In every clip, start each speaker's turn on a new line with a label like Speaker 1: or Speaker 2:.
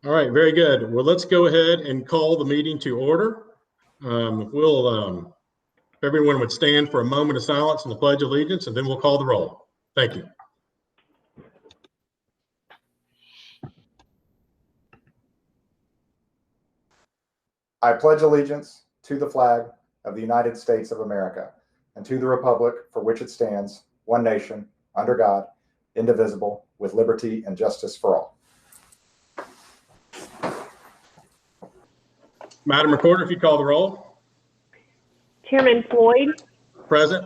Speaker 1: All right, very good. Well, let's go ahead and call the meeting to order. If everyone would stand for a moment of silence and the Pledge of Allegiance, and then we'll call the roll. Thank you.
Speaker 2: I pledge allegiance to the flag of the United States of America and to the republic for which it stands, one nation, under God, indivisible, with liberty and justice for all.
Speaker 1: Madam Recorder, if you call the roll.
Speaker 3: Chairman Floyd.
Speaker 1: Present.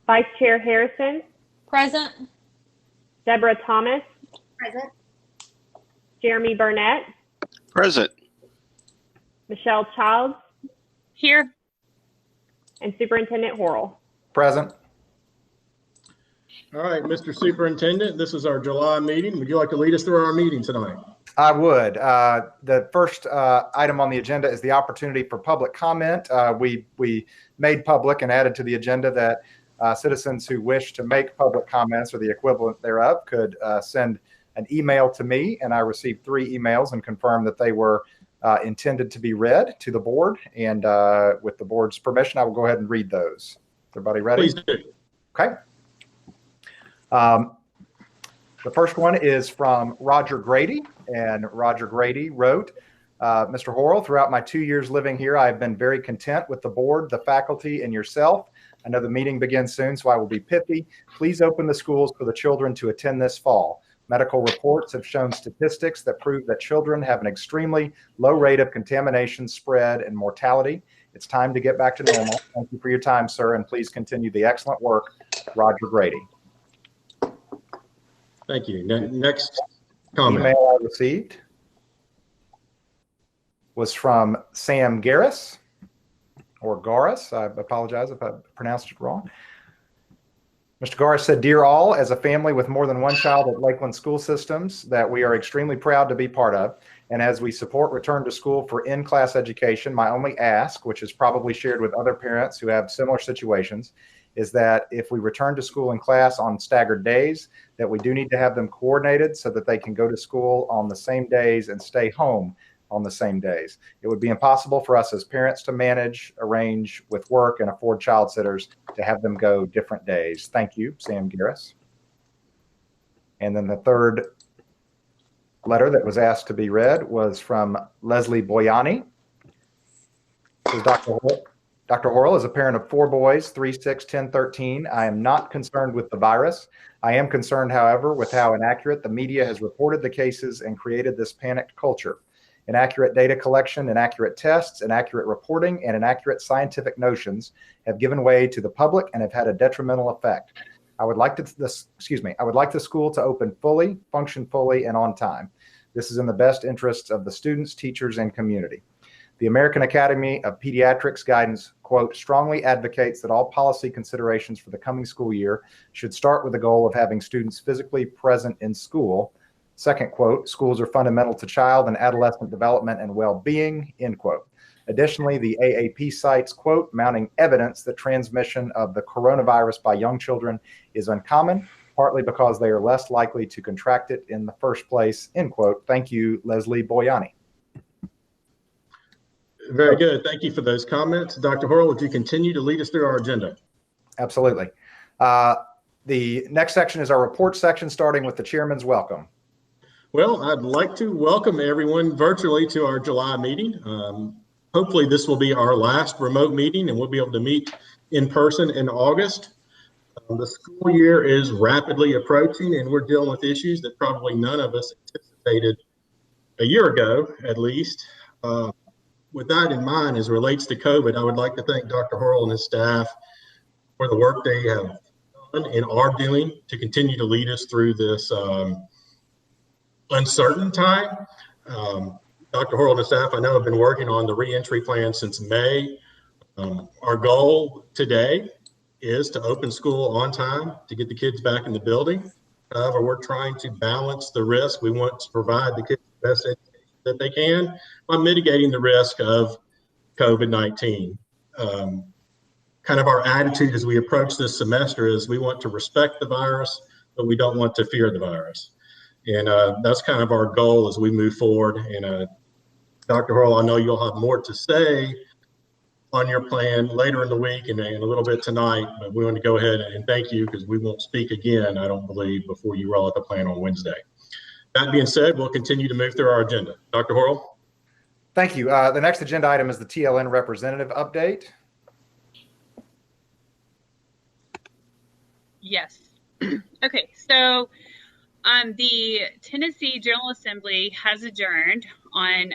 Speaker 3: Vice Chair Harrison.
Speaker 4: Present.
Speaker 3: Deborah Thomas.
Speaker 4: Present.
Speaker 3: Jeremy Burnett.
Speaker 5: Present.
Speaker 3: Michelle Childs.
Speaker 4: Here.
Speaker 3: And Superintendent Horrell.
Speaker 2: Present.
Speaker 1: All right, Mr. Superintendent, this is our July meeting. Would you like to lead us through our meeting tonight?
Speaker 2: I would. The first item on the agenda is the opportunity for public comment. We made public and added to the agenda that citizens who wish to make public comments or the equivalent thereof could send an email to me, and I received 3 emails and confirmed that they were intended to be read to the board. And with the board's permission, I will go ahead and read those. Is everybody ready?
Speaker 1: Please do.
Speaker 2: Okay. The first one is from Roger Grady, and Roger Grady wrote, Mr. Horrell, throughout my 2 years living here, I have been very content with the board, the faculty, and yourself. I know the meeting begins soon, so I will be pithy. Please open the schools for the children to attend this fall. Medical reports have shown statistics that prove that children have an extremely low rate of contamination, spread, and mortality. It's time to get back to normal. Thank you for your time, sir, and please continue the excellent work. Roger Grady.
Speaker 1: Thank you. Next comment.
Speaker 2: Email I received was from Sam Garris, or Garris. I apologize if I pronounced it wrong. Mr. Garris said, "Dear all, as a family with more than one child at Lakeland School Systems that we are extremely proud to be part of, and as we support return to school for in-class education, my only ask, which is probably shared with other parents who have similar situations, is that if we return to school in class on staggered days, that we do need to have them coordinated so that they can go to school on the same days and stay home on the same days. It would be impossible for us as parents to manage, arrange with work, and afford child sitters to have them go different days. Thank you, Sam Garris." And then the third letter that was asked to be read was from Leslie Boyani. This is Dr. Horrell, is a parent of 4 boys, 3, 6, 10, 13. I am not concerned with the virus. I am concerned, however, with how inaccurate the media has reported the cases and created this panicked culture. Inaccurate data collection, inaccurate tests, inaccurate reporting, and inaccurate scientific notions have given way to the public and have had a detrimental effect. I would like the school to open fully, function fully, and on time. This is in the best interests of the students, teachers, and community. The American Academy of Pediatrics guidance, quote, strongly advocates that all policy considerations for the coming school year should start with the goal of having students physically present in school. Second quote, schools are fundamental to child and adolescent development and well-being, end quote. Additionally, the AAP cites, quote, mounting evidence that transmission of the coronavirus by young children is uncommon, partly because they are less likely to contract it in the first place, end quote. Thank you, Leslie Boyani.
Speaker 1: Very good. Thank you for those comments. Dr. Horrell, would you continue to lead us through our agenda?
Speaker 2: Absolutely. The next section is our report section, starting with the chairman's welcome.
Speaker 1: Well, I'd like to welcome everyone virtually to our July meeting. Hopefully this will be our last remote meeting and we'll be able to meet in person in August. The school year is rapidly approaching and we're dealing with issues that probably none of us anticipated a year ago, at least. With that in mind, as relates to COVID, I would like to thank Dr. Horrell and his staff for the work they have done and are doing to continue to lead us through this uncertain time. Dr. Horrell and his staff, I know, have been working on the reentry plan since May. Our goal today is to open school on time to get the kids back in the building. However, we're trying to balance the risk. We want to provide the kids the best education that they can by mitigating the risk of COVID-19. Kind of our attitude as we approach this semester is we want to respect the virus, but we don't want to fear the virus. And that's kind of our goal as we move forward. And Dr. Hurl, I know you'll have more to say on your plan later in the week and a little bit tonight, but we want to go ahead and thank you because we won't speak again, I don't believe, before you roll out the plan on Wednesday. That being said, we'll continue to move through our agenda. Dr. Hurl?
Speaker 2: Thank you. The next agenda item is the TLN representative update.
Speaker 4: Yes. Okay, so the Tennessee General Assembly has adjourned on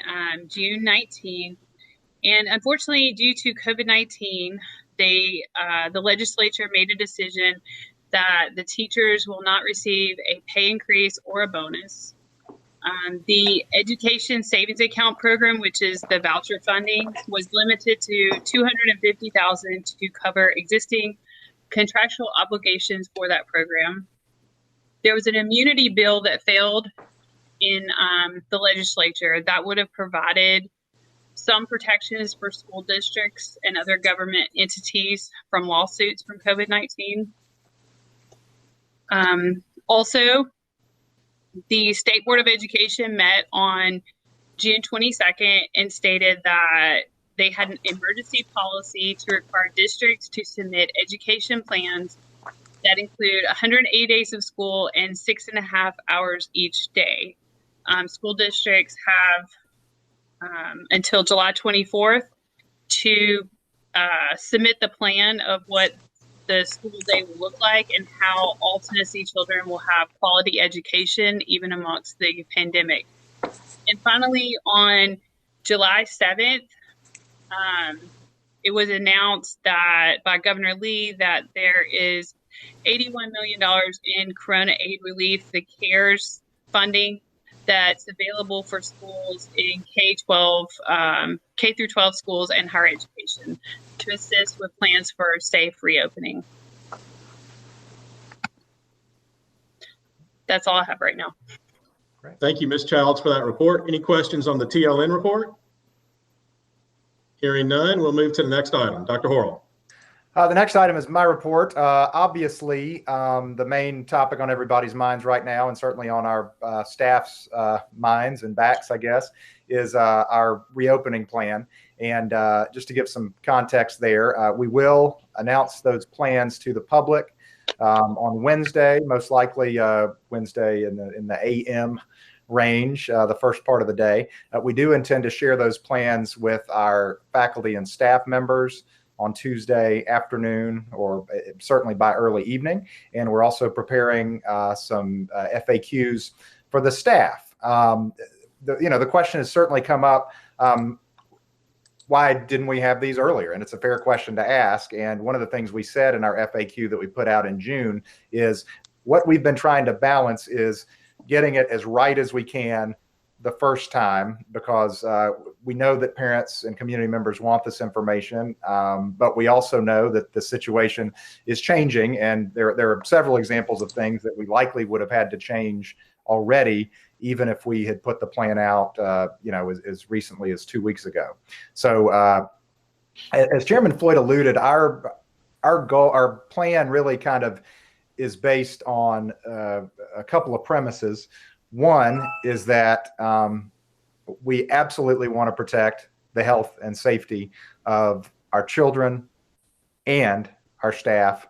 Speaker 4: June 19th, and unfortunately, due to COVID-19, the legislature made a decision that the teachers will not receive a pay increase or a bonus. The Education Savings Account program, which is the voucher funding, was limited to $250,000 to cover existing contractual obligations for that program. There was an immunity bill that failed in the legislature that would have provided some protections for school districts and other government entities from lawsuits from COVID-19. Also, the State Board of Education met on June 22nd and stated that they had an emergency policy to require districts to submit education plans that include 180 days of school and 6.5 hours each day. School districts have until July 24th to submit the plan of what the school day will look like and how all Tennessee children will have quality education even amongst the pandemic. And finally, on July 7th, it was announced that by Governor Lee that there is $81 million in Corona aid relief, the CARES funding that's available for schools in K through 12 schools and higher education to assist with plans for safe reopening. That's all I have right now.
Speaker 1: Great. Thank you, Ms. Childs, for that report. Any questions on the TLN report? Hearing none, we'll move to the next item. Dr. Horrell.
Speaker 2: The next item is my report. Obviously, the main topic on everybody's minds right now, and certainly on our staff's minds and backs, I guess, is our reopening plan. And just to give some context there, we will announce those plans to the public on Wednesday, most likely Wednesday in the AM range, the first part of the day. We do intend to share those plans with our faculty and staff members on Tuesday afternoon, or certainly by early evening. And we're also preparing some FAQs for the staff. The question has certainly come up, why didn't we have these earlier? And it's a fair question to ask. And one of the things we said in our FAQ that we put out in June is what we've been trying to balance is getting it as right as we can the first time, because we know that parents and community members want this information, but we also know that the situation is changing, and there are several examples of things that we likely would have had to change already, even if we had put the plan out, as recently as 2 weeks ago. So, as Chairman Floyd alluded, our goal, our plan, really kind of is based on a couple of premises. One is that we absolutely want to protect the health and safety of our children and our staff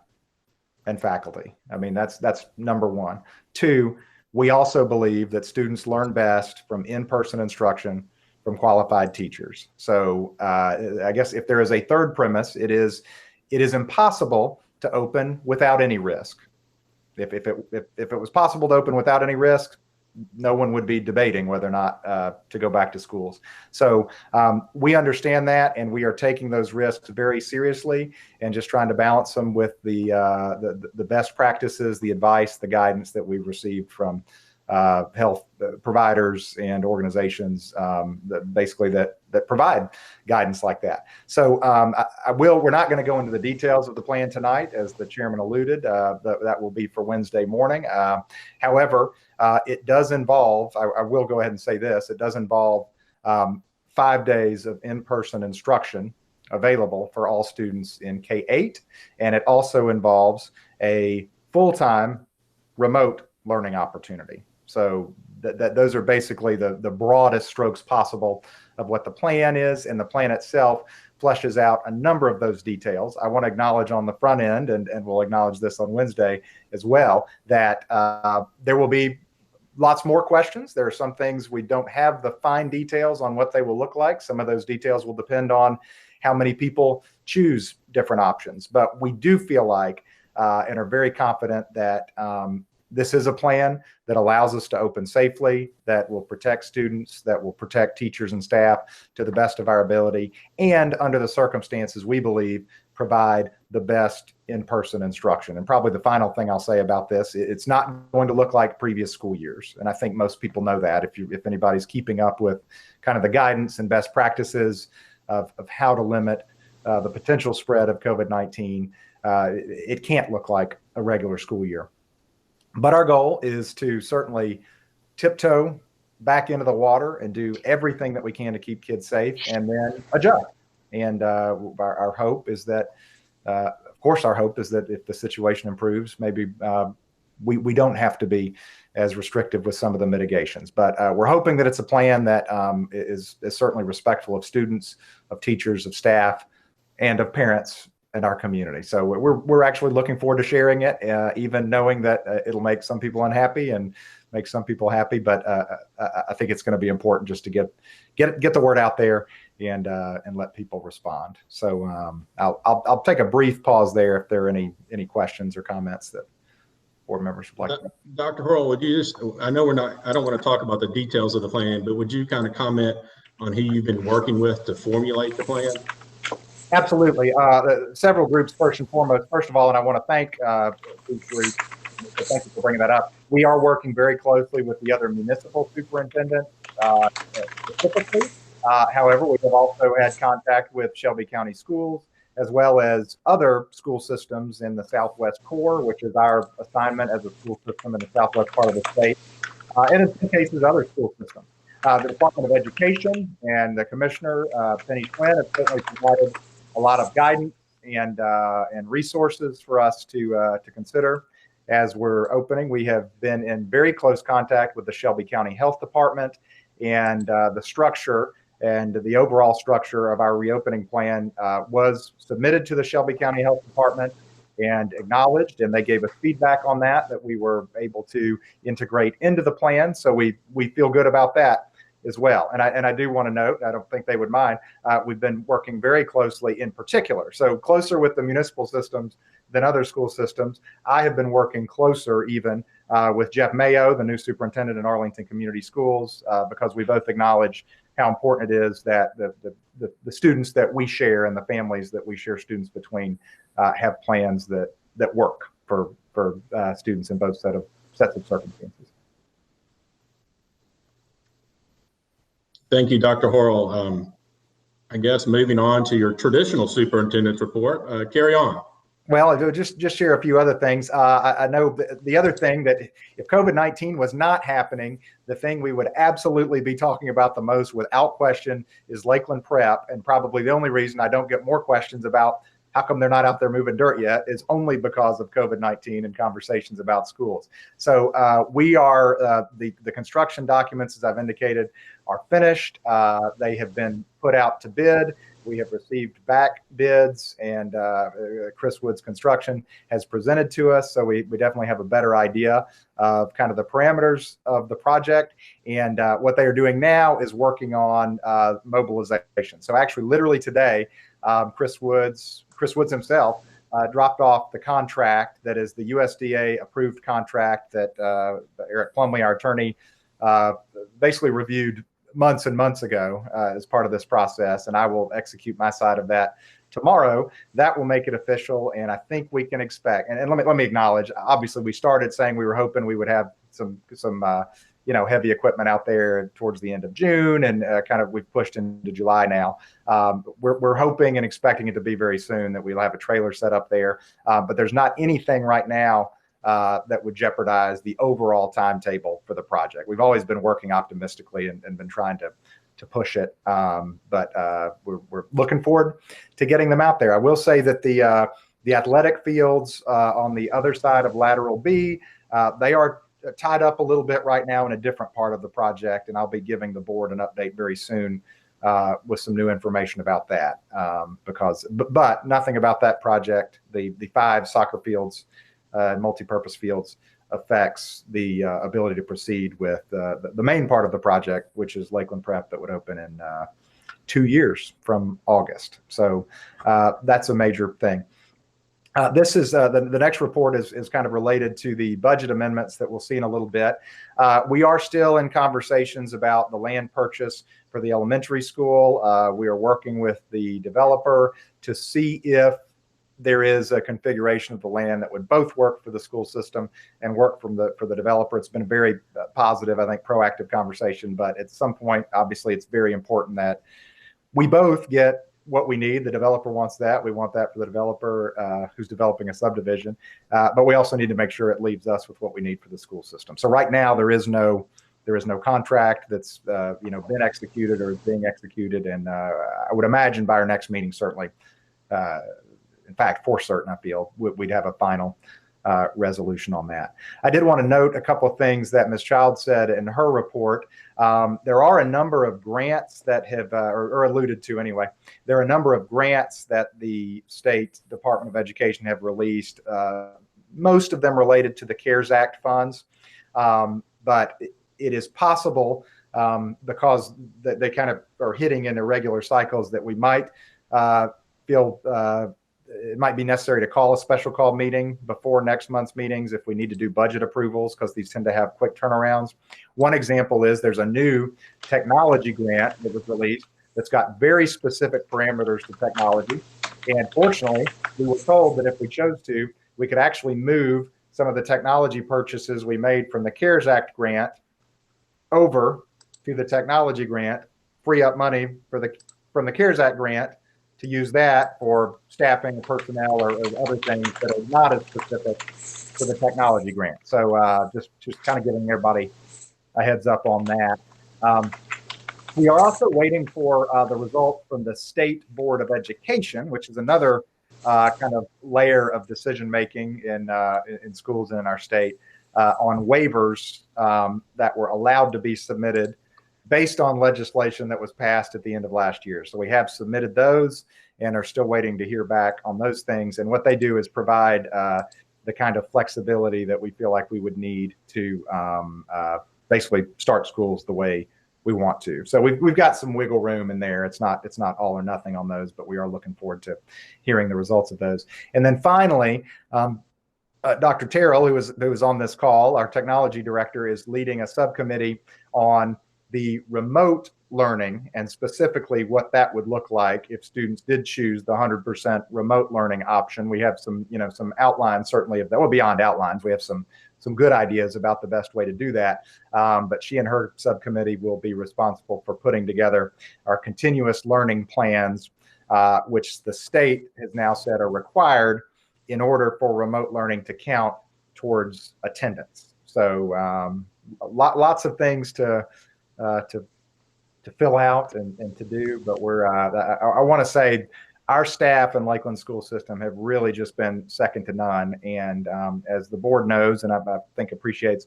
Speaker 2: and faculty. I mean, that's number one. Two, we also believe that students learn best from in-person instruction from qualified teachers. So I guess if there is a third premise, it is impossible to open without any risk. If it was possible to open without any risk, no one would be debating whether or not to go back to schools. So we understand that, and we are taking those risks very seriously and just trying to balance them with the best practices, the advice, the guidance that we've received from health providers and organizations that provide guidance like that. So we're not going to go into the details of the plan tonight, as the chairman alluded. That will be for Wednesday morning. However, it does involve, I will go ahead and say this, it does involve 5 days of in-person instruction available for all students in K-8, and it also involves a full-time remote learning opportunity. So those are basically the broadest strokes possible of what the plan is, and the plan itself fleshes out a number of those details. I want to acknowledge on the front end, and we'll acknowledge this on Wednesday as well, that there will be lots more questions. There are some things we don't have the fine details on what they will look like. Some of those details will depend on how many people choose different options. But we do feel like and are very confident that this is a plan that allows us to open safely, that will protect students, that will protect teachers and staff to the best of our ability, and under the circumstances, we believe, provide the best in-person instruction. And probably the final thing I'll say about this, it's not going to look like previous school years. And I think most people know that if anybody's keeping up with kind of the guidance and best practices of how to limit the potential spread of COVID-19, it can't look like a regular school year. But our goal is to certainly tiptoe back into the water and do everything that we can to keep kids safe and then adjust. And our hope is that, of course, our hope is that if the situation improves, maybe we don't have to be as restrictive with some of the mitigations. But we're hoping that it's a plan that is certainly respectful of students, of teachers, of staff, and of parents in our community. So we're actually looking forward to sharing it, even knowing that it'll make some people unhappy and make some people happy. But I think it's going to be important just to get the word out there and let people respond. So I'll take a brief pause there if there are any questions or comments that board members would like.
Speaker 1: Dr. Hurl, would you just, I know I don't want to talk about the details of the plan, but would you kind of comment on who you've been working with to formulate the plan?
Speaker 2: Absolutely. Several groups, first and foremost. First of all, and I want to thank these groups. Thank you for bringing that up. We are working very closely with the other municipal superintendents specifically. However, we have also had contact with Shelby County Schools, as well as other school systems in the Southwest Core, which is our assignment as a school system in the southwest part of the state, and in some cases, other school systems. The Department of Education and the Commissioner, Penny Quinn, have certainly provided a lot of guidance and resources for us to consider as we're opening. We have been in very close contact with the Shelby County Health Department, and the structure and the overall structure of our reopening plan was submitted to the Shelby County Health Department and acknowledged, and they gave us feedback on that we were able to integrate into the plan. So we feel good about that as well. And I do want to note, I don't think they would mind, we've been working very closely in particular. So closer with the municipal systems than other school systems. I have been working closer even with Jeff Mayo, the new superintendent in Arlington Community Schools, because we both acknowledge how important it is that the students that we share and the families that we share students between have plans that work for students in both sets of circumstances.
Speaker 1: Thank you, Dr. Horrell. I guess moving on to your traditional superintendent's report, carry on.
Speaker 2: Well, I'll just share a few other things. I know the other thing that if COVID-19 was not happening, the thing we would absolutely be talking about the most without question is Lakeland Prep. And probably the only reason I don't get more questions about how come they're not out there moving dirt yet is only because of COVID-19 and conversations about schools. So we are, the construction documents, as I've indicated, are finished. They have been put out to bid. We have received back bids, and Chris Woods Construction has presented to us. So we definitely have a better idea of kind of the parameters of the project. And what they are doing now is working on mobilization. So actually, literally today, Chris Woods himself dropped off the contract that is the USDA approved contract that Eric Plumley, our attorney, basically reviewed months and months ago as part of this process, and I will execute my side of that tomorrow. That will make it official, and I think we can expect. And let me acknowledge. Obviously, we started saying we were hoping we would have some heavy equipment out there towards the end of June, and kind of we've pushed into July now. We're hoping and expecting it to be very soon that we'll have a trailer set up there, but there's not anything right now that would jeopardize the overall timetable for the project. We've always been working optimistically and been trying to push it, but we're looking forward to getting them out there. I will say that the athletic fields on the other side of Lateral B, they are tied up a little bit right now in a different part of the project, and I'll be giving the board an update very soon with some new information about that. But nothing about that project, the 5 soccer fields, multi-purpose fields, affects the ability to proceed with the main part of the project, which is Lakeland Prep, that would open in 2 years from August. So that's a major thing. This is the next report is kind of related to the budget amendments that we'll see in a little bit. We are still in conversations about the land purchase for the elementary school. We are working with the developer to see if there is a configuration of the land that would both work for the school system and work for the developer. It's been a very positive, I think, proactive conversation. But at some point, obviously, it's very important that we both get what we need. The developer wants that. We want that for the developer who's developing a subdivision. But we also need to make sure it leaves us with what we need for the school system. So right now, there is no contract that's been executed or is being executed. And I would imagine by our next meeting, certainly, in fact, for certain, I feel we'd have a final resolution on that. I did want to note a couple of things that Ms. Child said in her report. There are a number of grants that have, or alluded to anyway, there are a number of grants that the State Department of Education have released, most of them related to the CARES Act funds. But it is possible, because they kind of are hitting in irregular cycles, that we might feel it might be necessary to call a special call meeting before next month's meetings if we need to do budget approvals, because these tend to have quick turnarounds. One example is there's a new technology grant that was released that's got very specific parameters to technology. And fortunately, we were told that if we chose to, we could actually move some of the technology purchases we made from the CARES Act grant over to the technology grant, free up money from the CARES Act grant to use that for staffing, personnel, or other things that are not as specific to the technology grant. So just kind of giving everybody a heads up on that. We are also waiting for the results from the State Board of Education, which is another kind of layer of decision making in schools and in our state on waivers that were allowed to be submitted based on legislation that was passed at the end of last year. So we have submitted those and are still waiting to hear back on those things. And what they do is provide the kind of flexibility that we feel like we would need to basically start schools the way we want to. So we've got some wiggle room in there. It's not all or nothing on those, but we are looking forward to hearing the results of those. And then finally, Dr. Terrell, who was on this call, our technology director, is leading a subcommittee on the remote learning, and specifically what that would look like if students did choose the 100% remote learning option. We have some outlines, certainly, of that. Well, beyond outlines, we have some good ideas about the best way to do that. But she and her subcommittee will be responsible for putting together our continuous learning plans, which the state has now said are required in order for remote learning to count towards attendance. So lots of things to fill out and to do, but I want to say our staff and Lakeland school system have really just been second to none. And as the board knows, and I think appreciates,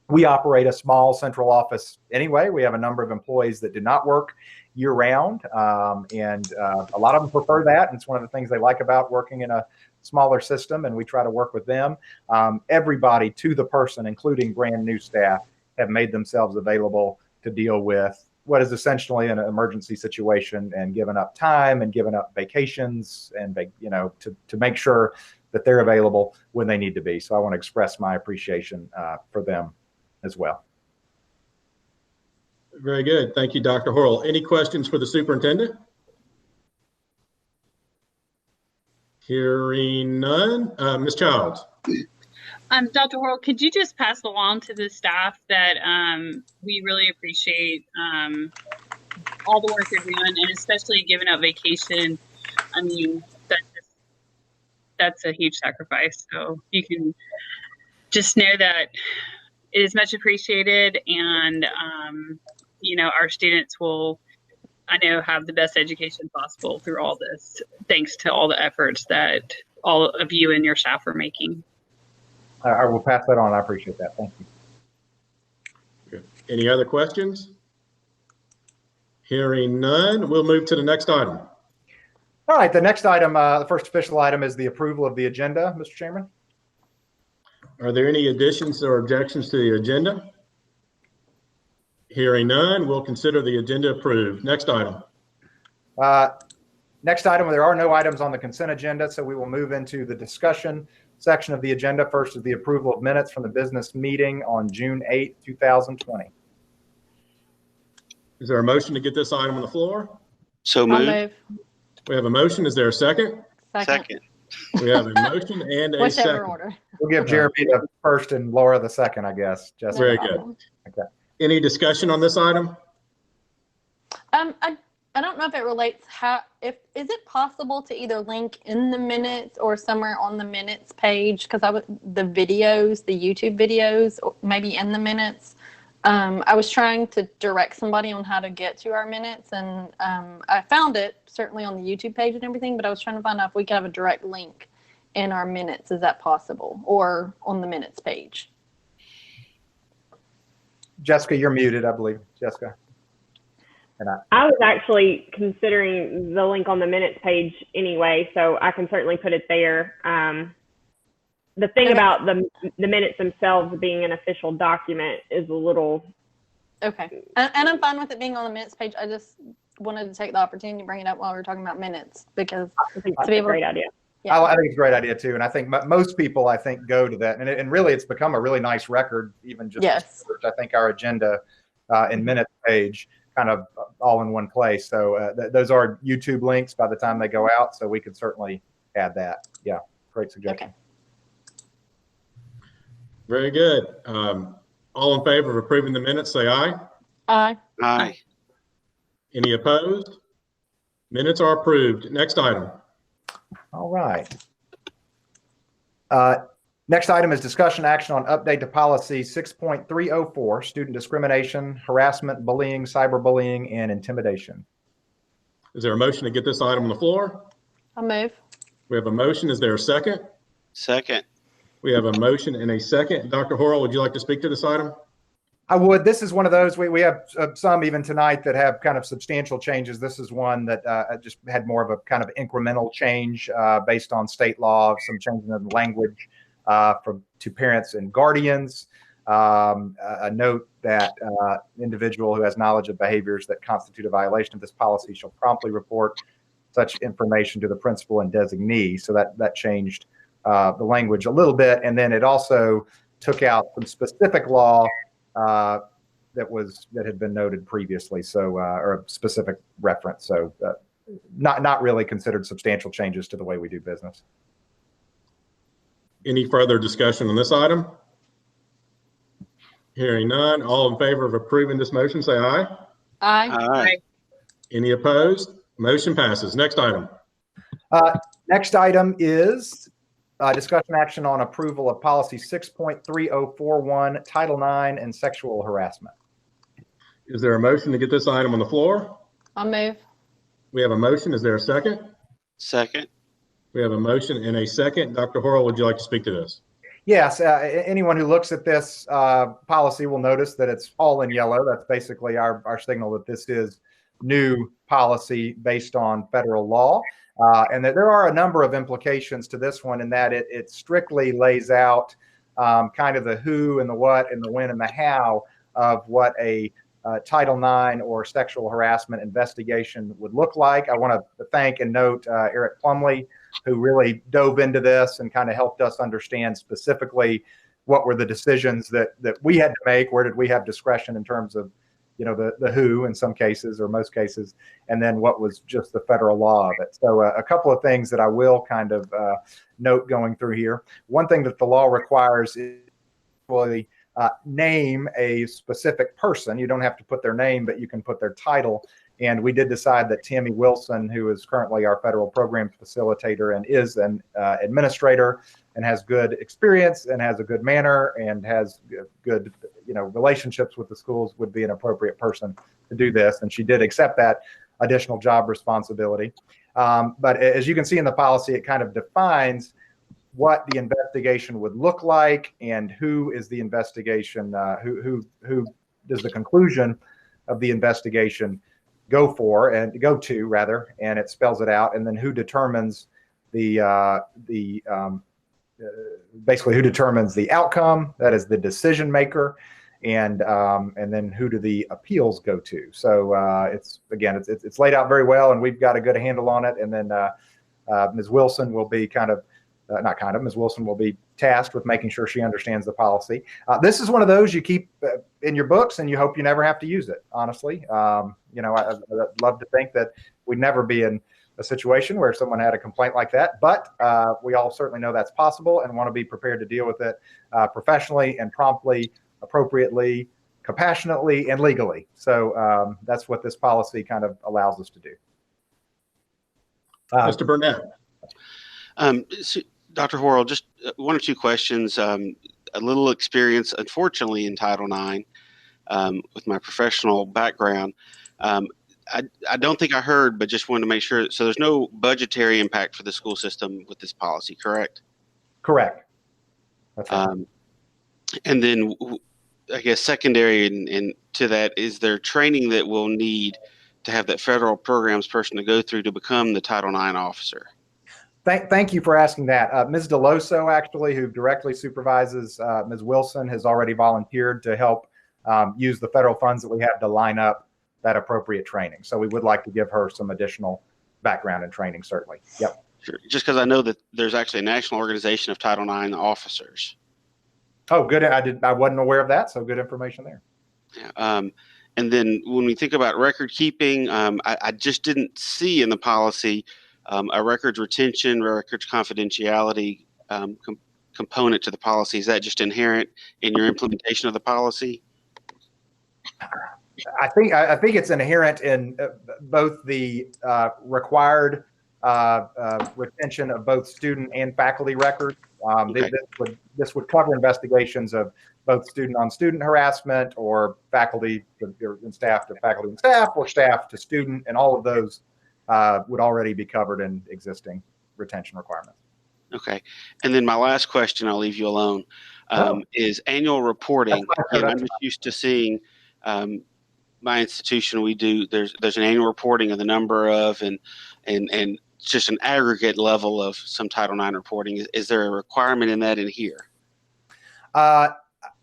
Speaker 2: we operate a small central office anyway. We have a number of employees that do not work year round, and a lot of them prefer that. And it's one of the things they like about working in a smaller system, and we try to work with them. Everybody to the person, including brand new staff, have made themselves available to deal with what is essentially an emergency situation, and given up time and given up vacations, and to make sure that they're available when they need to be. So I want to express my appreciation for them as well.
Speaker 1: Very good. Thank you, Dr. Horrell. Any questions for the superintendent? Hearing none. Ms. Childs.
Speaker 4: Dr. Horrell, could you just pass along to the staff that we really appreciate all the work you're doing, and especially giving up vacation. I mean, that's a huge sacrifice. So you can just know that it is much appreciated, and our students will, I know, have the best education possible through all this, thanks to all the efforts that all of you and your staff are making.
Speaker 2: I will pass that on. I appreciate that. Thank you.
Speaker 1: Good. Any other questions? Hearing none, we'll move to the next item.
Speaker 2: All right, the next item, the first official item is the approval of the agenda, Mr. Chairman.
Speaker 1: Are there any additions or objections to the agenda? Hearing none, we'll consider the agenda approved. Next item.
Speaker 2: Next item, there are no items on the consent agenda, so we will move into the discussion section of the agenda. First is the approval of minutes from the business meeting on June 8th, 2020.
Speaker 1: Is there a motion to get this item on the floor?
Speaker 5: So
Speaker 6: I'll
Speaker 5: moved.
Speaker 6: move.
Speaker 1: We have a motion. Is there a second?
Speaker 5: Second.
Speaker 1: We have a motion and a
Speaker 6: Whichever
Speaker 1: second.
Speaker 6: order.
Speaker 2: We'll give Jeremy the first and Laura the second, I guess. Jessica.
Speaker 1: Very
Speaker 6: No
Speaker 1: good.
Speaker 6: problem.
Speaker 2: Okay.
Speaker 1: Any discussion on this item?
Speaker 6: I don't know if it relates is it possible to either link in the minutes or somewhere on the minutes page, because the YouTube videos, or maybe in the minutes. I was trying to direct somebody on how to get to our minutes, and I found it certainly on the YouTube page and everything, but I was trying to find out if we could have a direct link in our minutes. Is that possible, or on the minutes page?
Speaker 2: Jessica, you're muted, I believe. Jessica.
Speaker 3: I was actually considering the link on the minutes page anyway, so I can certainly put it there. The thing
Speaker 6: Okay.
Speaker 3: about the minutes themselves being an official document is a little.
Speaker 6: Okay. And I'm fine with it being on the minutes page. I just wanted to take the opportunity to bring it up while we were talking about minutes, because
Speaker 3: I think
Speaker 6: To
Speaker 3: that's
Speaker 6: be
Speaker 3: a
Speaker 6: able-
Speaker 3: great idea.
Speaker 6: yeah.
Speaker 2: I think it's a great idea too, and I think most people, I think, go to that, and really, it's become a really nice record. Even just
Speaker 6: Yes.
Speaker 2: I think our agenda and minutes page kind of all in one place. So those are YouTube links by the time they go out, so we could certainly add that. Yeah, great suggestion.
Speaker 6: Okay.
Speaker 1: Very good. All in favor of approving the minutes, say aye.
Speaker 6: Aye.
Speaker 5: Aye.
Speaker 1: Any opposed? Minutes are approved. Next item.
Speaker 2: All right. Next item is discussion action on update to policy 6.304, student discrimination, harassment, bullying, cyberbullying, and intimidation.
Speaker 1: Is there a motion to get this item on the floor?
Speaker 6: I'll move.
Speaker 1: We have a motion. Is there a second?
Speaker 5: Second.
Speaker 1: We have a motion and a second. Dr. Horrell, would you like to speak to this item?
Speaker 2: I would. This is one of those, we have some even tonight that have kind of substantial changes. This is one that just had more of a kind of incremental change based on state law, some changes in the language to parents and guardians. A note that individual who has knowledge of behaviors that constitute a violation of this policy shall promptly report such information to the principal and designee. So that changed the language a little bit. And then it also took out some specific law that had been noted previously, so or a specific reference. So not really considered substantial changes to the way we do business.
Speaker 1: Any further discussion on this item? Hearing none, all in favor of approving this motion, say aye.
Speaker 6: Aye.
Speaker 5: Aye.
Speaker 1: Any opposed? Motion passes. Next item.
Speaker 2: Next item is discussion action on approval of policy 6.3041, Title IX and sexual harassment.
Speaker 1: Is there a motion to get this item on the floor?
Speaker 6: I'll move.
Speaker 1: We have a motion. Is there a second?
Speaker 5: Second.
Speaker 1: We have a motion and a second. Dr. Horrell, would you like to speak to this?
Speaker 2: Yes, anyone who looks at this policy will notice that it's all in yellow. That's basically our signal that this is new policy based on federal law. And that there are a number of implications to this one in that it strictly lays out kind of the who and the what and the when and the how of what a Title IX or sexual harassment investigation would look like. I want to thank and note Eric Plumley, who really dove into this and kind of helped us understand specifically what were the decisions that we had to make, where did we have discretion in terms of, you know, the who in some cases or most cases, and then what was just the federal law of it. So a couple of things that I will kind of note going through here. One thing that the law requires is really name a specific person. You don't have to put their name, but you can put their title. And we did decide that Tammy Wilson, who is currently our federal program facilitator and is an administrator and has good experience and has a good manner and has good, you know, relationships with the schools, would be an appropriate person to do this. And she did accept that additional job responsibility. But as you can see in the policy, it kind of defines what the investigation would look like and who is the investigation, who does the conclusion of the investigation go to rather, and it spells it out, and then who determines basically who determines the outcome, that is the decision maker, and then who do the appeals go to. So it's laid out very well, and we've got a good handle on it. And then Ms. Wilson will be Ms. Wilson will be tasked with making sure she understands the policy. This is one of those you keep in your books, and you hope you never have to use it, honestly. I'd love to think that we'd never be in a situation where someone had a complaint like that, but we all certainly know that's possible and want to be prepared to deal with it professionally and promptly, appropriately, compassionately, and legally. So that's what this policy kind of allows us to do.
Speaker 1: Mr. Burnett.
Speaker 5: So, Dr. Horrell, just one or two questions. A little experience, unfortunately, in Title IX with my professional background. I don't think I heard, but just wanted to make sure. So there's no budgetary impact for the school system with this policy, correct?
Speaker 2: Correct. That's right.
Speaker 5: And then I guess secondary and to that, is there training that we'll need to have that federal programs person to go through to become the Title IX officer?
Speaker 2: Thank you for asking that. Ms. DeLoso, actually, who directly supervises Ms. Wilson, has already volunteered to help use the federal funds that we have to line up that appropriate training. So we would like to give her some additional background and training, certainly. Yep. Sure.
Speaker 5: Just because I know that there's actually a national organization of Title IX officers.
Speaker 2: Oh, good. I wasn't aware of that, so good information there.
Speaker 5: Yeah. And then when we think about record keeping, I just didn't see in the policy a records retention, records confidentiality component to the policy. Is that just inherent in your implementation of the policy?
Speaker 2: I think it's inherent in both the required retention of both student and faculty records.
Speaker 5: Okay.
Speaker 2: This would cover investigations of both student-on-student harassment or faculty and staff to faculty and staff, or staff to student, and all of those would already be covered in existing retention requirements.
Speaker 5: Okay. And then my last question, I'll leave you alone, is annual reporting. I'm just used to seeing my institution, there's an annual reporting of the number of and just an aggregate level of some Title IX reporting. Is there a requirement in that in here?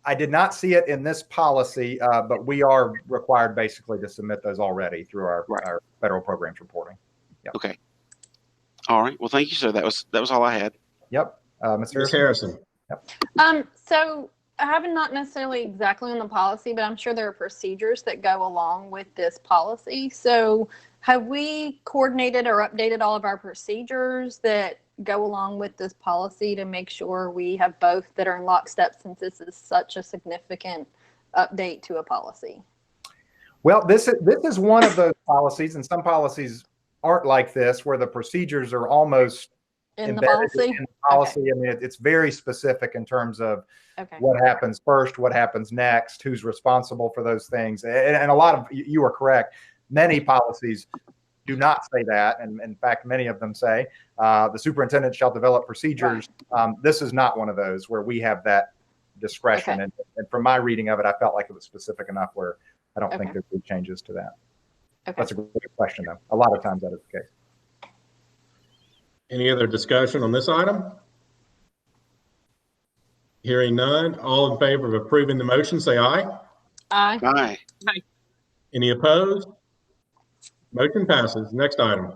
Speaker 2: I did not see it in this policy, but we are required basically to submit those already through our federal programs reporting. Yep.
Speaker 5: Okay. All right. Well, thank you, sir. That was all I had.
Speaker 2: Yep.
Speaker 1: Ms. Harrison.
Speaker 6: Yep. So I haven't not necessarily exactly on the policy, but I'm sure there are procedures that go along with this policy. So have we coordinated or updated all of our procedures that go along with this policy to make sure we have both that are in lockstep, since this is such a significant update to a policy?
Speaker 2: Well, this is one of those policies, and some policies aren't like this, where the procedures are almost
Speaker 6: in the policy.
Speaker 2: In the policy. Okay. I mean, it's very specific in terms of what happens first, what happens next, who's responsible for those things. And a lot of, you are correct, many policies do not say that. And in fact, many of them say the superintendent shall develop procedures. Right. This is not one of those where we have that discretion. Okay. And from my reading of it, I felt like it was specific enough where I don't think there's big changes to that. Okay. That's a good question, though. A lot of times that is the case.
Speaker 1: Any other discussion on this item? Hearing none, all in favor of approving the motion, say aye.
Speaker 6: Aye.
Speaker 5: Aye.
Speaker 4: Aye.
Speaker 1: Any opposed? Motion passes. Next item.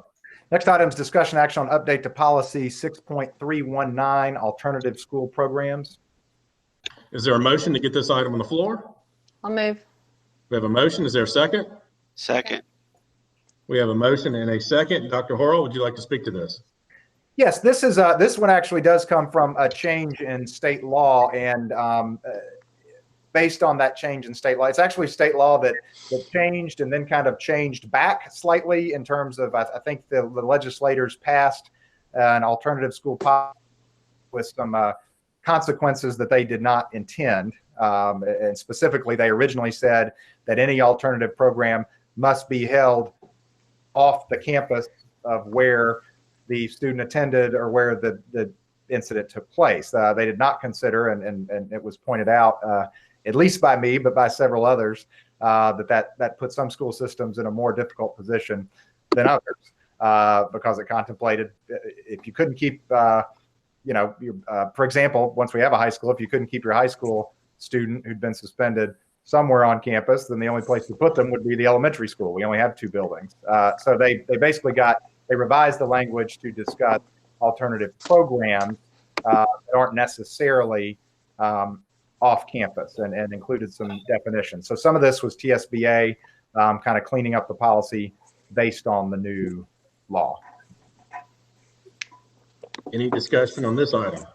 Speaker 2: Next item is discussion action on update to policy 6.319, alternative school programs.
Speaker 1: Is there a motion to get this item on the floor?
Speaker 6: I'll move.
Speaker 1: We have a motion. Is there a second?
Speaker 5: Second.
Speaker 2: We
Speaker 1: have a motion and a second. Dr. Horrell, would you like to speak to this?
Speaker 2: Yes, this one actually does come from a change in state law, and based on that change in state law, it's actually state law that changed and then kind of changed back slightly in terms of, I think the legislators passed an alternative school policy with some consequences that they did not intend. And specifically, they originally said that any alternative program must be held off the campus of where the student attended or where the incident took place. They did not consider, and it was pointed out, at least by me, but by several others, that put some school systems in a more difficult position than others, because it contemplated if you couldn't keep, for example, once we have a high school, if you couldn't keep your high school student who'd been suspended somewhere on campus, then the only place to put them would be the elementary school. We only have 2 buildings. So they basically they revised the language to discuss alternative programs that aren't necessarily off campus, and included some definitions. So some of this was TSBA kind of cleaning up the policy based on the new law.
Speaker 1: Any discussion on this item?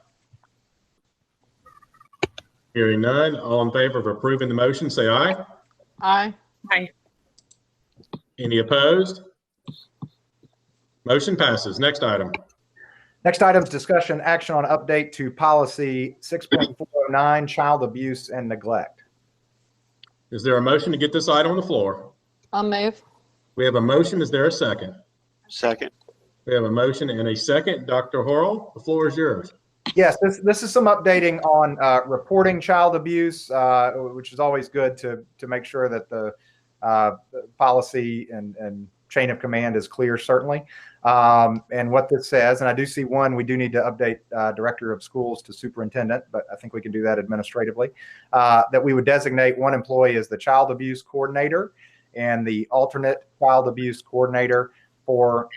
Speaker 1: Hearing none, all in favor of approving the motion, say aye.
Speaker 6: Aye.
Speaker 4: Aye.
Speaker 1: Any opposed? Motion passes. Next item.
Speaker 2: Next item is discussion action on update to policy 6.409, child abuse and neglect.
Speaker 1: Is there a motion to get this item on the floor?
Speaker 6: I'll move.
Speaker 1: We have a motion. Is there a second?
Speaker 5: Second.
Speaker 1: We have a motion and a second. Dr. Horrell, the floor is yours.
Speaker 2: Yes, this is some updating on reporting child abuse, which is always good to make sure that the policy and chain of command is clear, certainly. And what this says, and I do see we do need to update director of schools to superintendent, but I think we can do that administratively, that we would designate one employee as the child abuse coordinator and the alternate child abuse coordinator for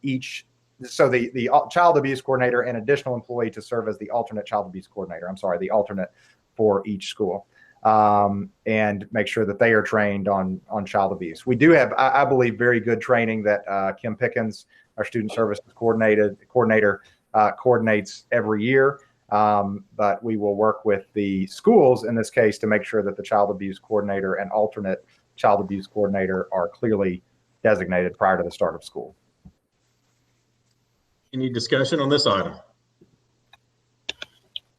Speaker 2: each. So the child abuse coordinator and additional employee to serve as the alternate child abuse coordinator. I'm sorry, the alternate for each school, and make sure that they are trained on child abuse. We do have, I believe, very good training that Kim Pickens, our student services coordinator, coordinates every year. But we will work with the schools in this case to make sure that the child abuse coordinator and alternate child abuse coordinator are clearly designated prior to the start of school.
Speaker 1: Any discussion on this item?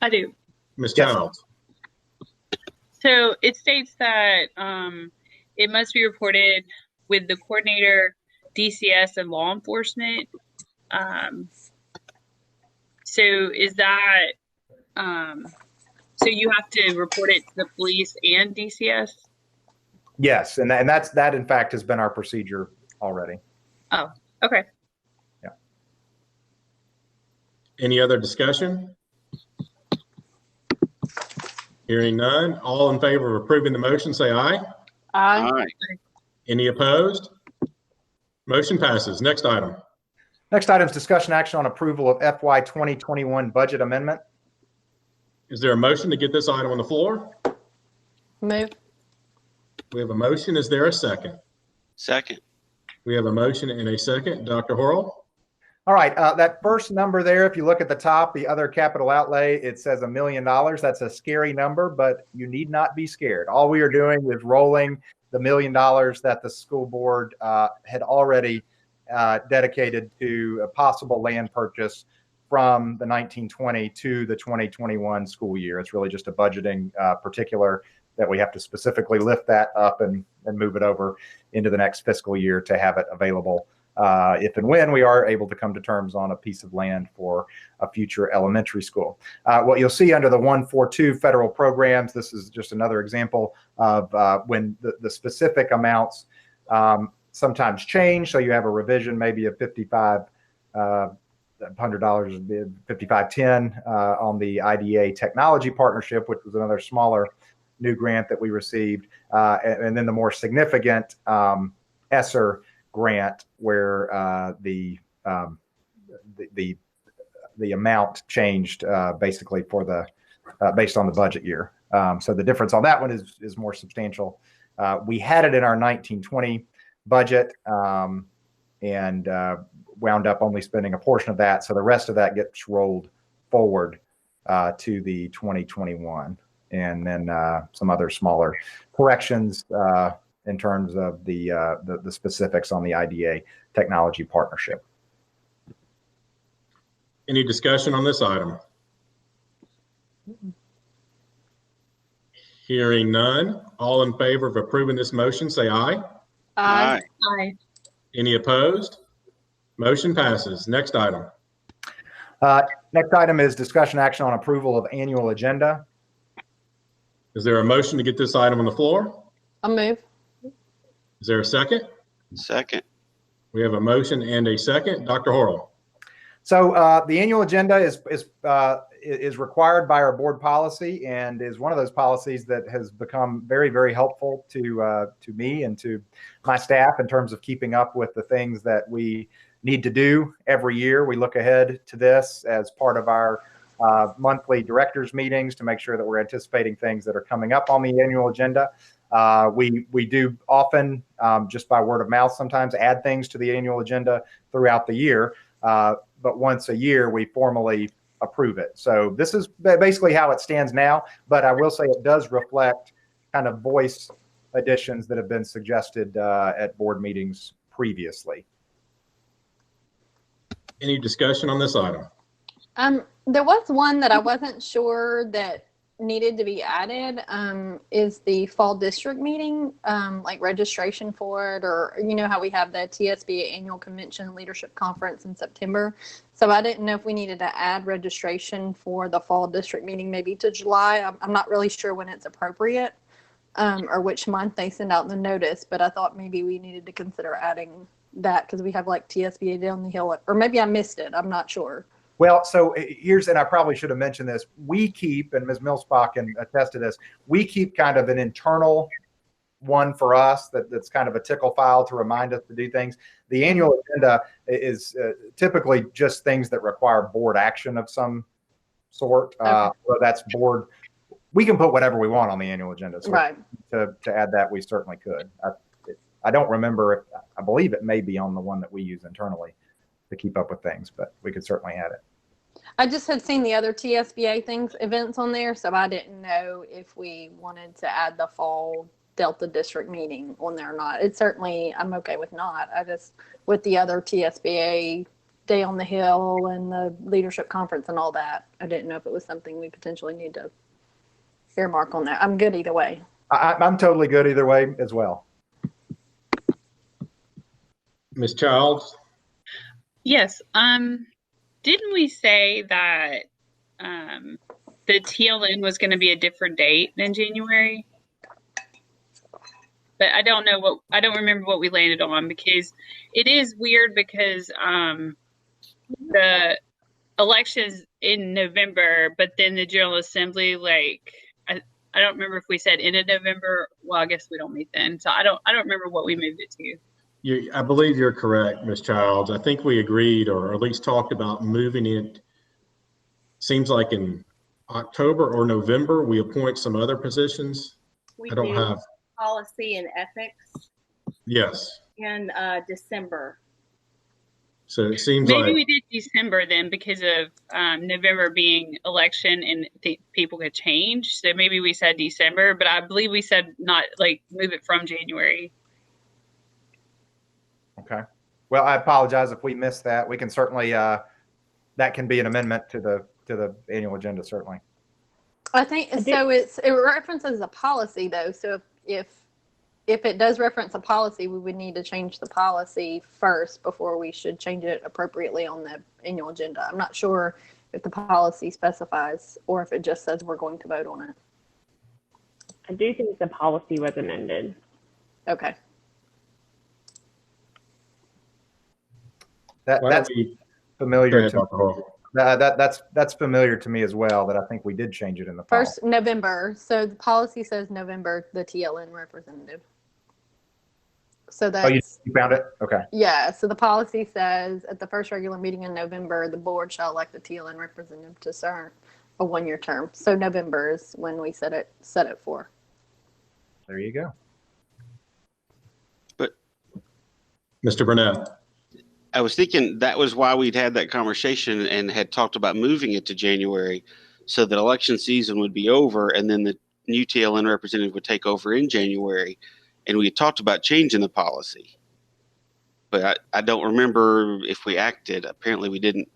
Speaker 4: I do.
Speaker 1: Ms.
Speaker 2: Yes.
Speaker 1: Childs.
Speaker 4: So it states that it must be reported with the coordinator, DCS, and law enforcement. So is that, so you have to report it to the police and DCS?
Speaker 2: Yes, and that in fact has been our procedure already.
Speaker 4: Oh, okay.
Speaker 1: Any other discussion? Hearing none, all in favor of approving the motion, say aye.
Speaker 6: Aye.
Speaker 5: Aye.
Speaker 1: Any opposed? Motion passes. Next item.
Speaker 2: Next item is discussion action on approval of FY 2021 budget amendment.
Speaker 1: Is there a motion to get this item on the floor?
Speaker 6: Move.
Speaker 1: We have a motion. Is there a second?
Speaker 5: Second.
Speaker 1: We have a motion and a second. Dr. Horrell?
Speaker 2: All right, that first number there, if you look at the top, the other capital outlay, it says $1 million. That's a scary number, but you need not be scared. All we are doing is rolling the $1 million that the school board had already dedicated to a possible land purchase from the 1920 to the 2021 school year. It's really just a budgeting particular that we have to specifically lift that up and move it over into the next fiscal year to have it available if and when we are able to come to terms on a piece of land for a future elementary school. What you'll see under the 142 federal programs, this is just another example of when the specific amounts sometimes change. So you have a revision maybe of $5,500, $5,510 on the IDA technology partnership, which was another smaller new grant that we received. And then the more significant ESSER grant where the amount changed basically for the based on the budget year. So the difference on that one is more substantial. We had it in our 1920 budget and wound up only spending a portion of that. So the rest of that gets rolled forward to the 2021, and then some other smaller corrections in terms of the specifics on the IDA technology partnership.
Speaker 1: Any discussion on this item? Hearing none, all in favor of approving this motion, say aye.
Speaker 6: Aye.
Speaker 4: Aye.
Speaker 1: Any opposed? Motion passes. Next item.
Speaker 2: Next item is discussion action on approval of annual agenda.
Speaker 1: Is there a motion to get this item on the floor?
Speaker 6: I'll move.
Speaker 1: Is there a second?
Speaker 5: Second.
Speaker 1: We have a motion and a second. Dr. Horrell.
Speaker 2: So the annual agenda is required by our board policy and is one of those policies that has become very, very helpful to me and to my staff in terms of keeping up with the things that we need to do every year. We look ahead to this as part of our monthly directors meetings to make sure that we're anticipating things that are coming up on the annual agenda. We do often, just by word of mouth, sometimes add things to the annual agenda throughout the year. But once a year, we formally approve it. So this is basically how it stands now. But I will say it does reflect kind of voice additions that have been suggested at board meetings previously.
Speaker 1: Any discussion on this item?
Speaker 6: There was one that I wasn't sure that needed to be added, is the fall district meeting, like registration for it, or you know how we have the TSBA annual convention leadership conference in September. So I didn't know if we needed to add registration for the fall district meeting maybe to July. I'm not really sure when it's appropriate, or which month they send out the notice, but I thought maybe we needed to consider adding that because we have like TSBA down the hill, or maybe I missed it. I'm not sure.
Speaker 2: Well, so here's, and I probably should have mentioned this, we keep, and Ms. Millsbach can attest to this, we keep kind of an internal one for us that's kind of a tickle file to remind us to do things. The annual agenda is typically just things that require board action of some sort.
Speaker 6: Okay.
Speaker 2: So that's board, we can put whatever we want on the annual agenda. So
Speaker 6: Right.
Speaker 2: to add that, we certainly could. I don't remember if, I believe it may be on the one that we use internally to keep up with things, but we could certainly add it.
Speaker 6: I just had seen the other TSBA events on there, so I didn't know if we wanted to add the fall Delta district meeting on there or not. It's certainly, I'm okay with not. I just, with the other TSBA day on the hill and the leadership conference and all that, I didn't know if it was something we potentially need to earmark on there. I'm good either way.
Speaker 2: I'm totally good either way as well.
Speaker 1: Ms. Childs?
Speaker 4: Yes. Didn't we say that the TLN was going to be a different date than January? But I don't remember what we landed on, because it is weird because the election's in November, but then the General Assembly, like, I don't remember if we said end of November. Well, I guess we don't meet then. So I don't remember what we moved it to.
Speaker 1: I believe you're correct, Ms. Childs. I think we agreed, or at least talked about moving it. Seems like in October or November, we appoint some other positions.
Speaker 7: We
Speaker 1: I don't
Speaker 7: do
Speaker 1: have.
Speaker 7: policy and ethics
Speaker 1: Yes.
Speaker 7: in December.
Speaker 1: So it seems
Speaker 4: Maybe
Speaker 1: like
Speaker 4: we did December then because of November being election and people could change. So maybe we said December, but I believe we said not, like, move it from January.
Speaker 2: Okay. Well, I apologize if we missed that. We can certainly, that can be an amendment to the annual agenda, certainly.
Speaker 6: I think so. It references a policy though. So if it does reference a policy, we would need to change the policy first before we should change it appropriately on the annual agenda. I'm not sure if the policy specifies or if it just says we're going to vote on it.
Speaker 3: I do think the policy was amended.
Speaker 6: Okay.
Speaker 2: That's familiar to
Speaker 1: me.
Speaker 2: That's familiar to me as well, that I think we did change it in the policy.
Speaker 6: First November. So the policy says November, the TLN representative. So that's,
Speaker 2: you found it? Okay.
Speaker 6: yeah. So the policy says at the first regular meeting in November, the board shall elect the TLN representative to serve a one-year term. So November is when we set it for.
Speaker 2: There you go.
Speaker 5: But
Speaker 1: Mr. Burnett.
Speaker 5: I was thinking that was why we'd had that conversation and had talked about moving it to January so that election season would be over and then the new TLN representative would take over in January. And we had talked about changing the policy. But I don't remember if we acted. Apparently we didn't.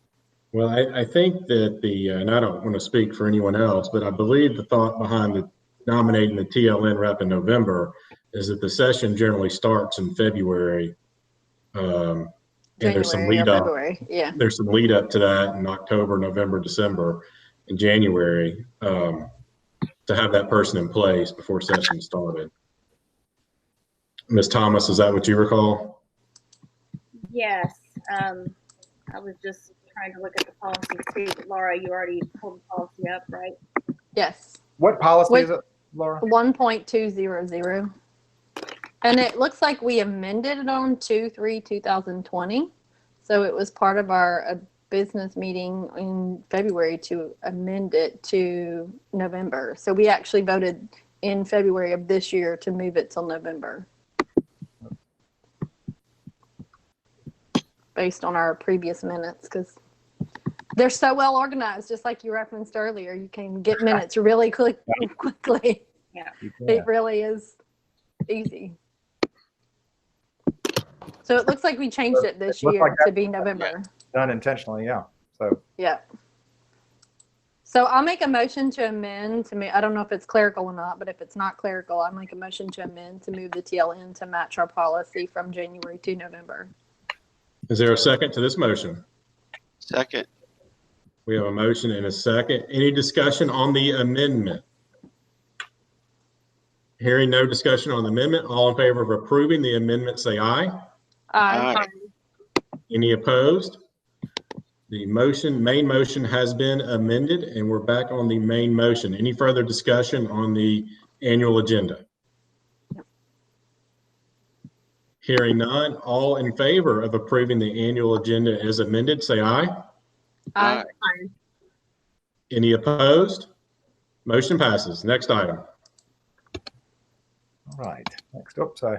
Speaker 1: Well, I think that and I don't want to speak for anyone else, but I believe the thought behind nominating the TLN rep in November is that the session generally starts in February. And there's some
Speaker 6: January or
Speaker 1: lead up.
Speaker 6: February. Yeah.
Speaker 1: There's some lead up to that in October, November, December, and January to have that person in place before session started. Ms. Thomas, is that what you recall?
Speaker 7: Yes. I was just trying to look at the policy too. Laura, you already pulled the policy up, right?
Speaker 6: Yes.
Speaker 2: What policy is it, Laura?
Speaker 6: 1.200. And it looks like we amended it on 2/3/2020. So it was part of our business meeting in February to amend it to November. So we actually voted in February of this year to move it till November, based on our previous minutes, because they're so well organized, just like you referenced earlier. You can get minutes really quickly.
Speaker 7: Yeah.
Speaker 6: It really is easy. So it looks like we changed it this year
Speaker 2: like
Speaker 6: to be November.
Speaker 2: Done intentionally, yeah. So
Speaker 6: Yeah. So I'll make a motion to amend to me. I don't know if it's clerical or not, but if it's not clerical, I'll make a motion to amend to move the TLN to match our policy from January to November.
Speaker 1: Is there a second to this motion?
Speaker 5: Second.
Speaker 1: We have a motion and a second. Any discussion on the amendment? Hearing no discussion on the amendment, all in favor of approving the amendment, say aye.
Speaker 5: Aye.
Speaker 1: Any opposed? The main motion has been amended, and we're back on the main motion. Any further discussion on the annual agenda? Hearing none, all in favor of approving the annual agenda as amended, say aye.
Speaker 5: Aye.
Speaker 1: Any opposed? Motion passes. Next item.
Speaker 2: all right. Next up, so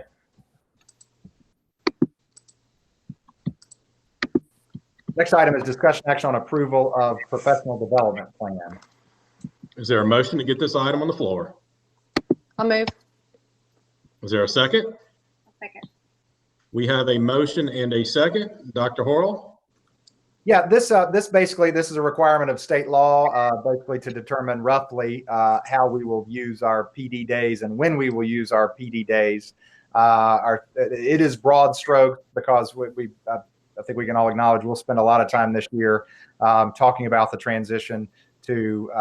Speaker 2: next item is discussion action on approval of professional development plan.
Speaker 1: Is there a motion to get this item on the floor?
Speaker 6: I'll move.
Speaker 1: Is there a second?
Speaker 7: Second.
Speaker 1: We have a motion and a second. Dr. Horrell?
Speaker 2: Yeah, this is a requirement of state law, basically to determine roughly how we will use our PD days and when we will use our PD days. It is broad stroke because I think we can all acknowledge we'll spend a lot of time this year talking about the transition to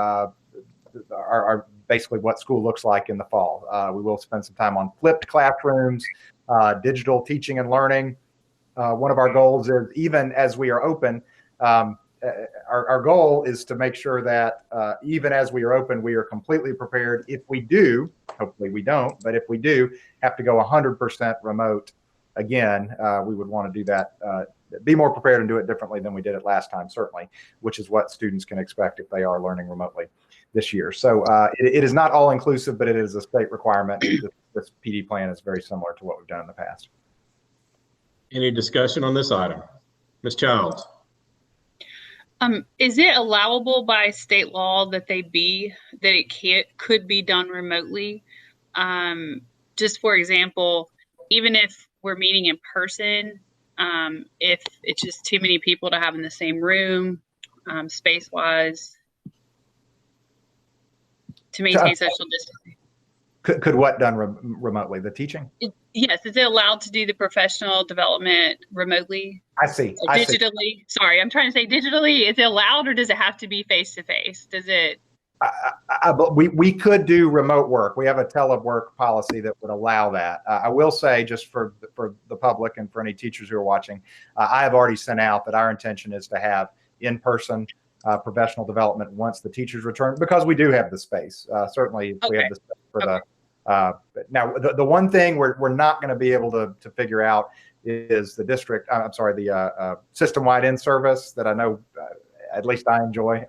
Speaker 2: our basically what school looks like in the fall. We will spend some time on flipped classrooms, digital teaching and learning. One of our goals is, even as we are open, our goal is to make sure that even as we are open, we are completely prepared. If we do, hopefully we don't, but if we do have to go 100% remote again, we would want to do that, be more prepared and do it differently than we did it last time, certainly, which is what students can expect if they are learning remotely this year. So it is not all inclusive, but it is a state requirement. This PD plan is very similar to what we've done in the past.
Speaker 1: Any discussion on this item? Ms. Childs?
Speaker 4: Is it allowable by state law that it could be done remotely? Just for example, even if we're meeting in person, if it's just too many people to have in the same room, space-wise, to maintain social distancing.
Speaker 2: Could what done remotely? The teaching?
Speaker 4: Yes. Is it allowed to do the professional development remotely?
Speaker 2: I see.
Speaker 4: Digitally? Sorry, I'm trying to say digitally. Is it allowed, or does it have to be face-to-face? Does it?
Speaker 2: We could do remote work. We have a telework policy that would allow that. I will say, just for the public and for any teachers who are watching, I have already sent out that our intention is to have in-person professional development once the teachers return, because we do have the space. Certainly, we have the space for the. Now, the one thing we're not going to be able to figure out is the district. I'm sorry, the system-wide in-service that I know. At least I enjoy,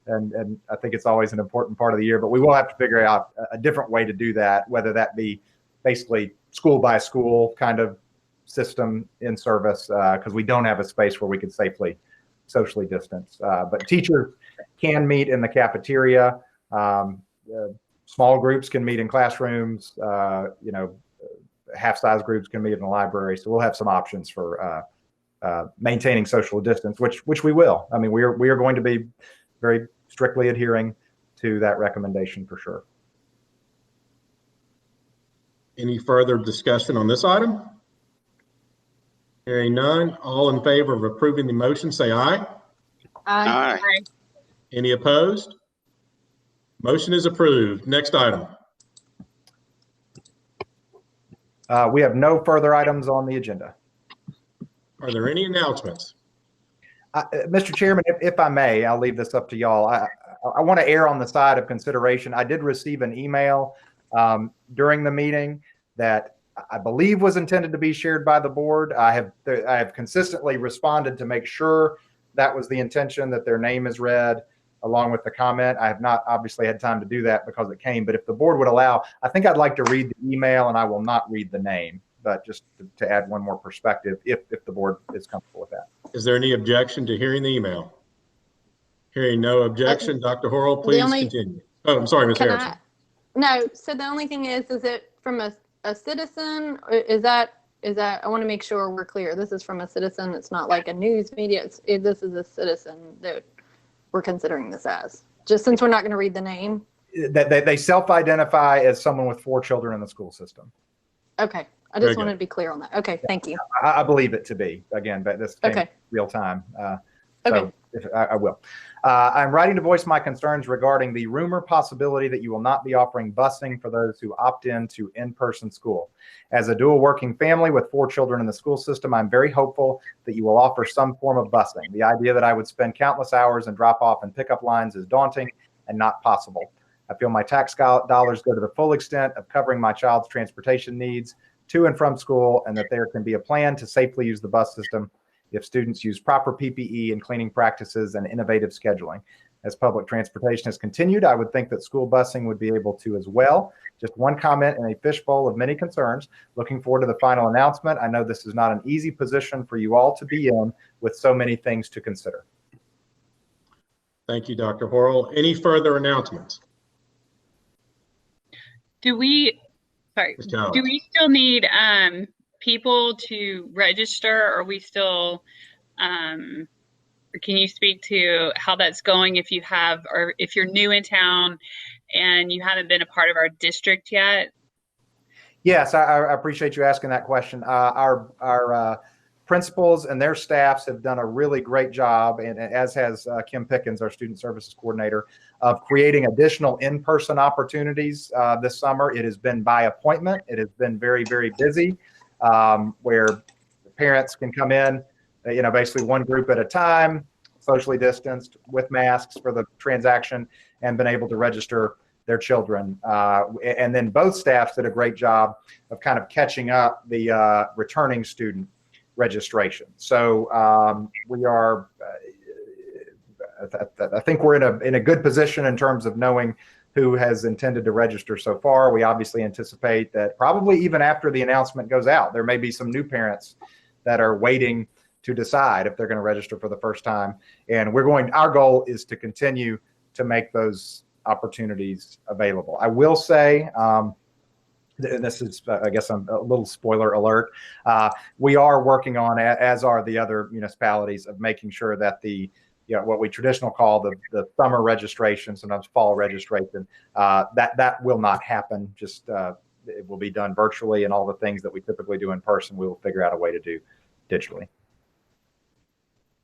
Speaker 2: and I think it's always an important part of the year. But we will have to figure out a different way to do that, whether that be basically school by school kind of system in service, because we don't have a space where we could safely socially distance. But teachers can meet in the cafeteria. Small groups can meet in classrooms. Half-size groups can meet in the library. So we'll have some options for maintaining social distance, which we will. I mean, we are going to be very strictly adhering to that recommendation for sure.
Speaker 1: Any further discussion on this item? Hearing none, all in favor of approving the motion, say aye.
Speaker 6: Aye.
Speaker 5: Aye.
Speaker 1: Any opposed? Motion is approved. Next item.
Speaker 2: We have no further items on the agenda.
Speaker 1: Are there any announcements?
Speaker 2: Mr. Chairman, if I may, I'll leave this up to y'all. I want to err on the side of consideration. I did receive an email during the meeting that I believe was intended to be shared by the board. I have consistently responded to make sure that was the intention, that their name is read along with the comment. I have not obviously had time to do that because it came, but if the board would allow, I think I'd like to read the email, and I will not read the name, but just to add one more perspective, if the board is comfortable with that.
Speaker 1: Is there any objection to hearing the email? Hearing no objection, Dr. Horrell, please continue. Oh, I'm sorry, Ms. Harrison.
Speaker 6: No, so the only thing is it from a citizen? Or is that, I want to make sure we're clear. This is from a citizen. It's not like a news media. This is a citizen that we're considering this as, just since we're not going to read the name.
Speaker 2: They self-identify as someone with 4 children in the school system.
Speaker 6: Okay. I just wanted to be clear on that. Okay. Thank you.
Speaker 2: I believe it to be, again, but this came real time. So I will. I'm writing to voice my concerns regarding the rumor possibility that you will not be offering busing for those who opt in to in-person school. As a dual working family with 4 children in the school system, I'm very hopeful that you will offer some form of busing. The idea that I would spend countless hours in drop-off and pickup lines is daunting and not possible. I feel my tax dollars go to the full extent of covering my child's transportation needs to and from school, and that there can be a plan to safely use the bus system if students use proper PPE and cleaning practices and innovative scheduling. As public transportation has continued, I would think that school busing would be able to as well. Just one comment in a fishbowl of many concerns. Looking forward to the final announcement. I know this is not an easy position for you all to be in with so many things to consider.
Speaker 1: Thank you, Dr. Horrell. Any further announcements?
Speaker 4: Do we still need people to register? Or are we still, or can you speak to how that's going if you have, or if you're new in town and you haven't been a part of our district yet?
Speaker 2: Yes, I appreciate you asking that question. Our principals and their staffs have done a really great job, and as has Kim Pickens, our student services coordinator, of creating additional in-person opportunities this summer. It has been by appointment. It has been very, very busy, where parents can come in, basically one group at a time, socially distanced with masks for the transaction, and been able to register their children. And then both staffs did a great job of kind of catching up the returning student registration. So we are, I think we're in a good position in terms of knowing who has intended to register so far. We obviously anticipate that probably even after the announcement goes out, there may be some new parents that are waiting to decide if they're going to register for the first time. And our goal is to continue to make those opportunities available. I will say, this is, I guess, a little spoiler alert. We are working on, as are the other municipalities, of making sure that what we traditionally call the summer registration, sometimes fall registration, that will not happen. Just it will be done virtually, and all the things that we typically do in person, we will figure out a way to do digitally.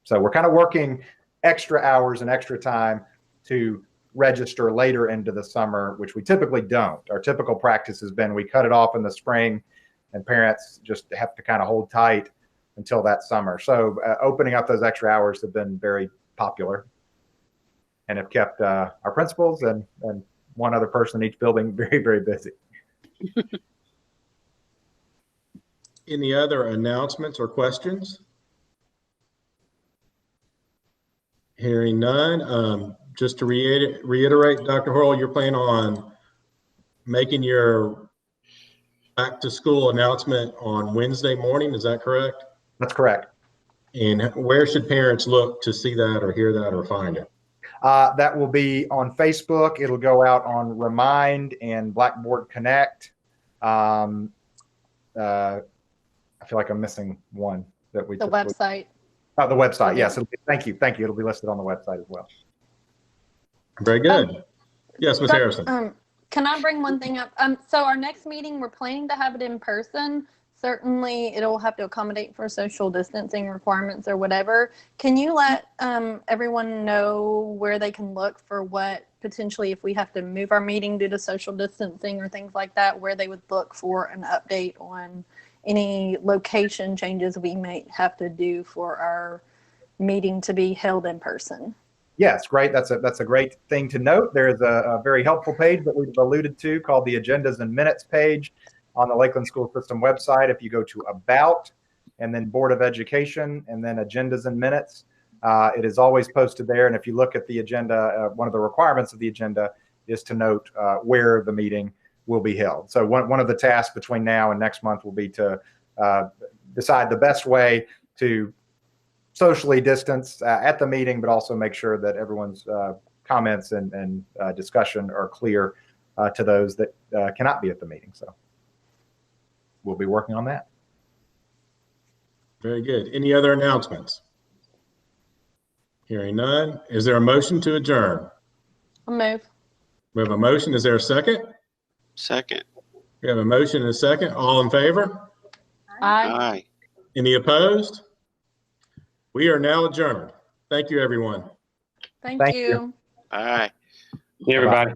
Speaker 2: So we're kind of working extra hours and extra time to register later into the summer, which we typically don't. Our typical practice has been we cut it off in the spring, and parents just have to kind of hold tight until that summer. So opening up those extra hours have been very popular, and have kept our principals and one other person in each building very, very busy.
Speaker 1: Any other announcements or questions? Hearing none. Just to reiterate, Dr. Horrell, you're planning on making your back to school announcement on Wednesday morning. Is that correct?
Speaker 2: That's correct.
Speaker 1: And where should parents look to see that or hear that or find it?
Speaker 2: That will be on Facebook. It'll go out on Remind and Blackboard Connect. I feel like I'm missing one that we.
Speaker 6: The website.
Speaker 2: Oh, the website. Yes. Thank you. It'll be listed on the website as well.
Speaker 1: Very good. Yes, Ms. Harrison.
Speaker 6: Can I bring one thing up? So our next meeting, we're planning to have it in person. So certainly it'll have to accommodate for social distancing requirements or whatever. Can you let everyone know where they can look for what potentially, if we have to move our meeting due to social distancing or things like that, where they would look for an update on any location changes we might have to do for our meeting to be held in person?
Speaker 2: Yes, great. That's a great thing to note. There's a very helpful page that we've alluded to called the Agendas and Minutes page on the Lakeland School System website. If you go to About and then Board of Education and then Agendas and Minutes, it is always posted there. And if you look at the agenda, one of the requirements of the agenda is to note where the meeting will be held. So one of the tasks between now and next month will be to decide the best way to socially distance at the meeting, but also make sure that everyone's comments and discussion are clear to those that cannot be at the meeting. So we'll be working on that.
Speaker 1: Very good. Any other announcements? Hearing none. Is there a motion to adjourn?
Speaker 6: I'll move.
Speaker 1: We have a motion. Is there a second?
Speaker 5: Second.
Speaker 1: We have a motion and a second. All in favor?
Speaker 6: Aye.
Speaker 5: Aye.
Speaker 1: Any opposed? We are now adjourned. Thank you, everyone.
Speaker 6: Thank
Speaker 2: Thank
Speaker 6: you.
Speaker 2: you.
Speaker 5: Aye.
Speaker 8: See everybody.